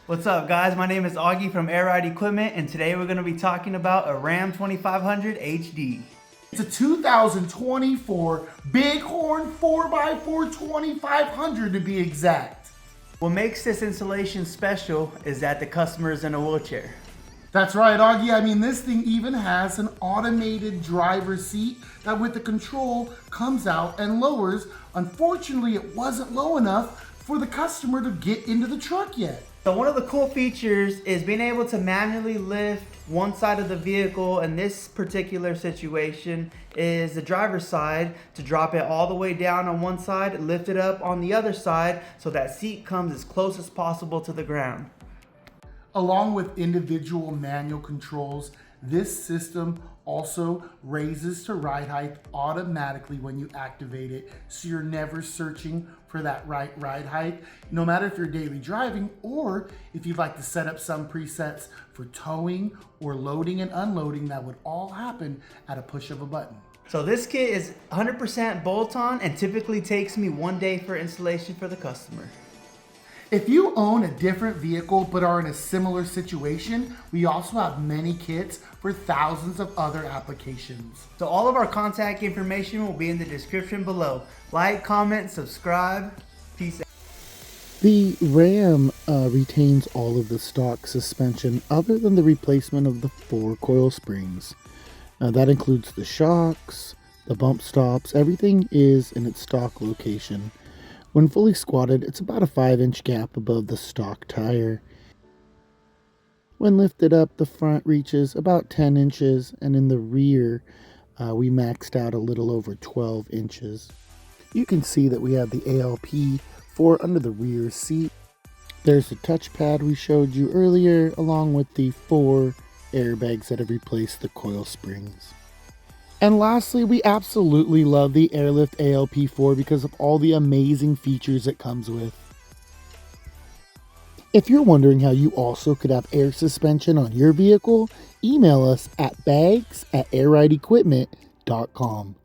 What's up, guys? My name is Augie from Airlift Equipment, and today we're going to be talking about a Ram 2500 HD. It's a 2024 Bighorn 4x4 2500 to be exact. What makes this installation special is that the customer is in a wheelchair. That's right, Augie. I mean, this thing even has an automated driver's seat that with the control comes out and lowers. Unfortunately, it wasn't low enough for the customer to get into the truck yet. So one of the cool features is being able to manually lift one side of the vehicle. In this particular situation is the driver's side, to drop it all the way down on one side, lift it up on the other side so that seat comes as close as possible to the ground. Along with individual manual controls, this system also raises to ride height automatically when you activate it, so you're never searching for that right ride height, no matter if you're daily driving or if you'd like to set up some presets for towing or loading and unloading. That would all happen at a push of a button. So this kit is 100% bolt-on and typically takes me 1 day for installation for the customer. If you own a different vehicle but are in a similar situation, we also have many kits for thousands of other applications. So all of our contact information will be in the description below. Like, comment, subscribe. Peace out. The Ram retains all of the stock suspension other than the replacement of the 4 coil springs. That includes the shocks, the bump stops, everything is in its stock location. When fully squatted, it's about a 5-inch gap above the stock tire. When lifted up, the front reaches about 10 inches, and in the rear, we maxed out a little over 12 inches. You can see that we have the ALP4 under the rear seat. There's the touchpad we showed you earlier, along with the 4 airbags that have replaced the coil springs. And lastly, we absolutely love the Airlift ALP4 because of all the amazing features it comes with. If you're wondering how you also could have air suspension on your vehicle, email us at bags@airlihtequipment.com.